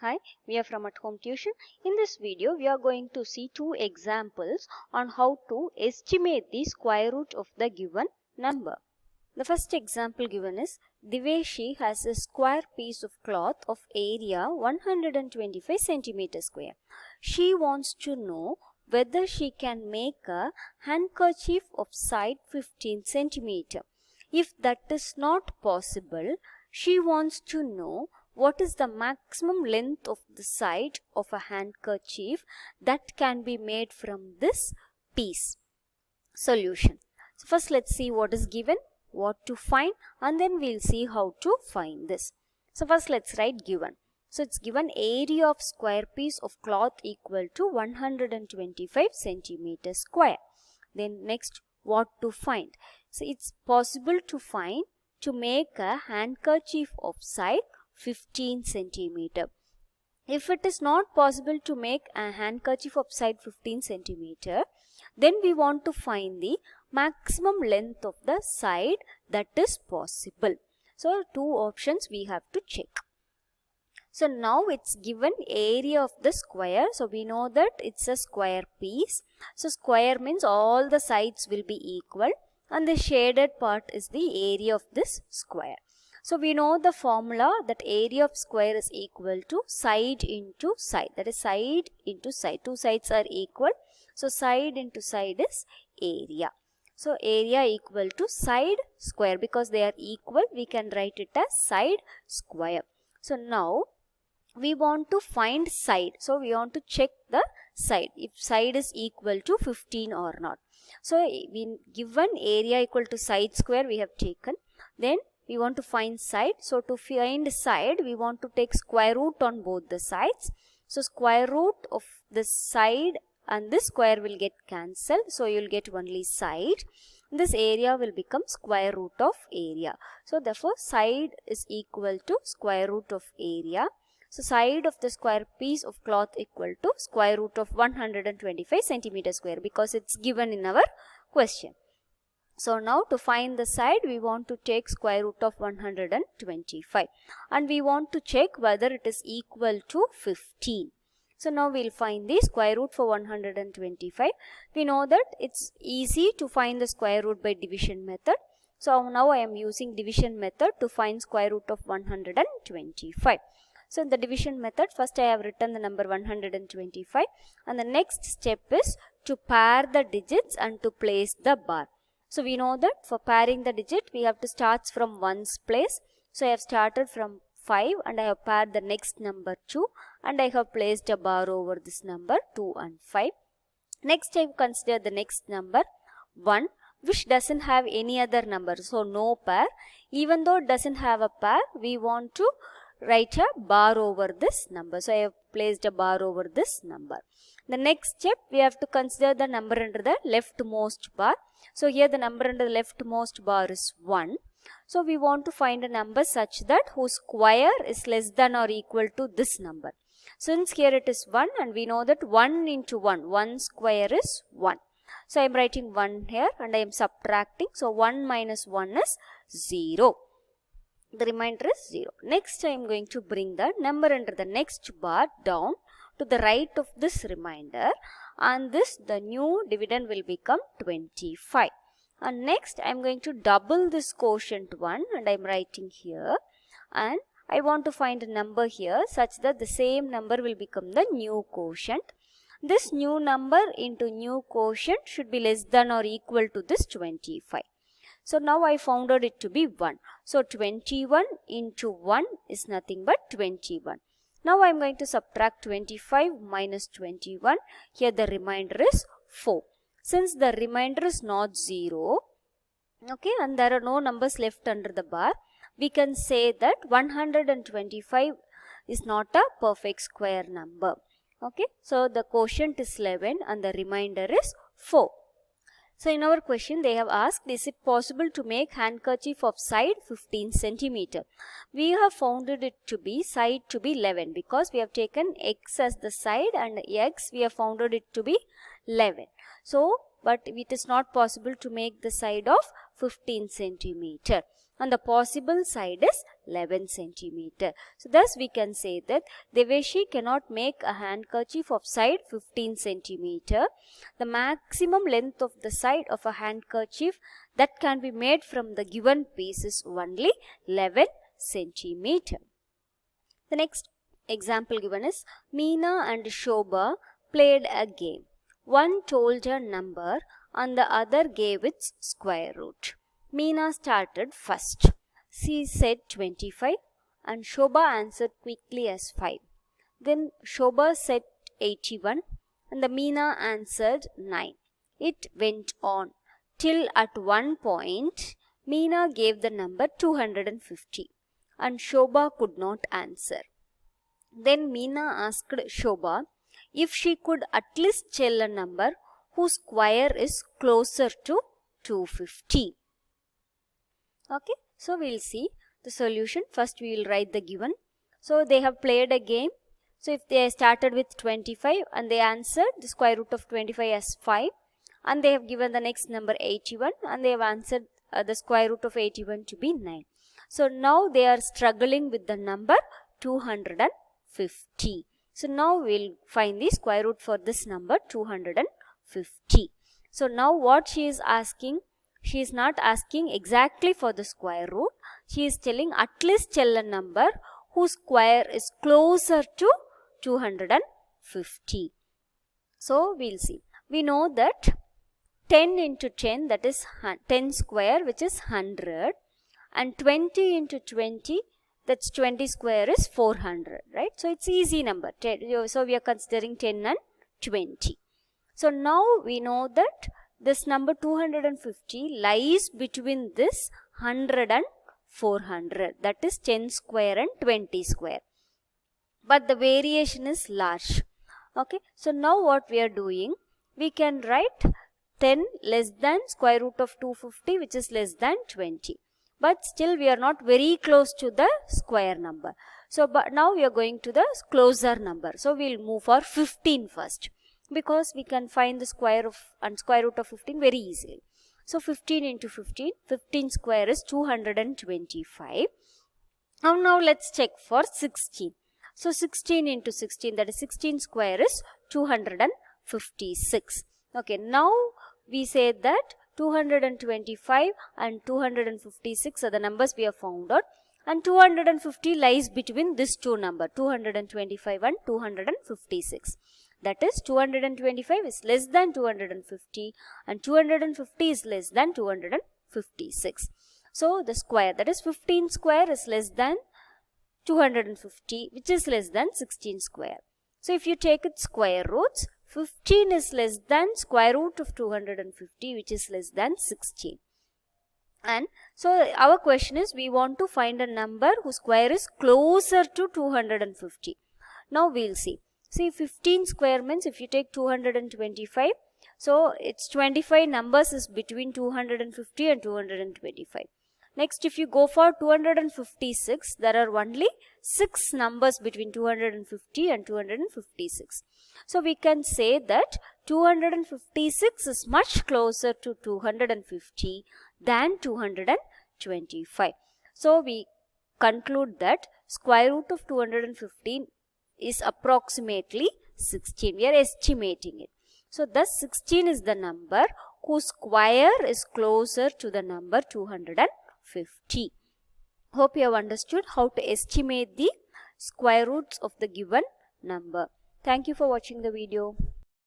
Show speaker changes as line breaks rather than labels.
Hi, we are from At Home Tuition. In this video, we are going to see two examples on how to estimate the square root of the given number. The first example given is Deveshi has a square piece of cloth of area 125 cm square. She wants to know whether she can make a handkerchief of side 15 cm. If that is not possible, she wants to know what is the maximum length of the side of a handkerchief that can be made from this piece. Solution. So first let's see what is given, what to find, and then we'll see how to find this. So first let's write given. So it's given area of square piece of cloth equal to 125 centimeters square. Then next, what to find. So it's possible to make a handkerchief of side 15 centimeter. If it is not possible to make a handkerchief of side 15 centimeter, then we want to find the maximum length of the side that is possible. So two options we have to check. So now it's given area of the square. So we know that it's a square piece. So square means all the sides will be equal and the shaded part is the area of this square. So we know the formula that area of square is equal to side into side. That is side into side. Two sides are equal. So side into side is area. So area equal to side square. Because they are equal, we can write it as side square. So now we want to find side. So we want to check the side. If side is equal to 15 or not. So we given area equal to side square we have taken. Then we want to find side. So to find side, we want to take square root on both the sides. So square root of this side and this square will get cancelled. So you will get only side. This area will become square root of area. So therefore side is equal to square root of area. So side of the square piece of cloth equal to square root of 125 centimeters square because it's given in our question. So now to find the side, we want to take square root of 125 and we want to check whether it is equal to 15. So now we'll find the square root for 125. We know that it's easy to find the square root by division method. So now I am using division method to find square root of 125. So in the division method, first I have written the number 125 and the next step is to pair the digits and to place the bar. So we know that for pairing the digit, we have to start from ones place. So I have started from 5 and I have paired the next number 2 and I have placed a bar over this number 2 and 5. Next I have considered the next number 1 which doesn't have any other number. So no pair. Even though it doesn't have a pair, we want to write a bar over this number. So I have placed a bar over this number. The next step, we have to consider the number under the leftmost bar. So here the number under the leftmost bar is 1. So we want to find a number such that whose square is less than or equal to this number. Since here it is 1 and we know that 1 into 1 square is 1. So I am writing 1 here and I am subtracting. So 1 minus 1 is 0. The remainder is 0. Next I am going to bring the number under the next bar down to the right of this remainder and the new dividend will become 25. And next I am going to double this quotient 1 and I am writing here and I want to find a number here such that the same number will become the new quotient. This new number into new quotient should be less than or equal to this 25. So now I found out it to be 1. So 21 into 1 is nothing but 21. Now I am going to subtract 25 minus 21. Here the remainder is 4. Since the remainder is not 0, okay, and there are no numbers left under the bar, we can say that 125 is not a perfect square number. Okay, so the quotient is 11 and the remainder is 4. So in our question they have asked, is it possible to make handkerchief of side 15 centimeter? We have found it to be side to be 11 because we have taken x as the side and x we have found it to be 11. So but it is not possible to make the side of 15 centimeter. and the possible side is 11 centimeter. So thus we can say that Deveshi cannot make a handkerchief of side 15 centimeter. The maximum length of the side of a handkerchief that can be made from the given piece is only 11 centimeter. The next example given is Meena and Shobha played a game. One told a number and the other gave its square root. Meena started first. She said 25 and Shobha answered quickly as 5. Then Shobha said 81 and the Meena answered 9. It went on till at one point Meena gave the number 250 and Shobha could not answer. Then Meena asked Shobha if she could at least tell a number whose square is closer to 250. Okay, so we will see the solution. First we will write the given. So they have played a game. So if they started with 25 and they answered the square root of 25 as 5 and they have given the next number 81 and they have answered the square root of 81 to be 9. So now they are struggling with the number 250. So now we will find the square root for this number 250. So now what she is asking, she is not asking exactly for the square root. She is telling at least tell a number whose square is closer to 250. So we will see. We know that 10 into 10, that is 10 square, which is 100, and 20 into 20, that's 20 square is 400, right? So it's easy number. So we are considering 10 and 20. So now we know that this number 250 lies between this 100 and 400, that is 10 square and 20 square. But the variation is large. Okay, so now what we are doing, we can write 10 less than square root of 250, which is less than 20. But still we are not very close to the square number. So but now we are going to the closer number. So we will move for 15 first, because we can find the square of and square root of 15 very easily. So 15 into 15, 15 square is 225. Now let's check for 16. So 16 into 16, that is 16 square is 256. Okay, now we say that 225 and 256 are the numbers we have found out, and 250 lies between these two numbers, 225 and 256. That is 225 is less than 250 and 250 is less than 256. So the square, that is 15 square, is less than 250, which is less than 16 square. So if you take its square roots, 15 is less than square root of 250, which is less than 16. And so our question is, we want to find a number whose square is closer to 250. Now we will see. See, 15 square means if you take 225, so its 25 numbers is between 250 and 225. Next, if you go for 256, there are only 6 numbers between 250 and 256. So we can say that 256 is much closer to 250 than 225. So we conclude that square root of 215 is approximately 16. We are estimating it. So thus 16 is the number whose square is closer to the number 250. Hope you have understood how to estimate the square roots of the given number. Thank you for watching the video.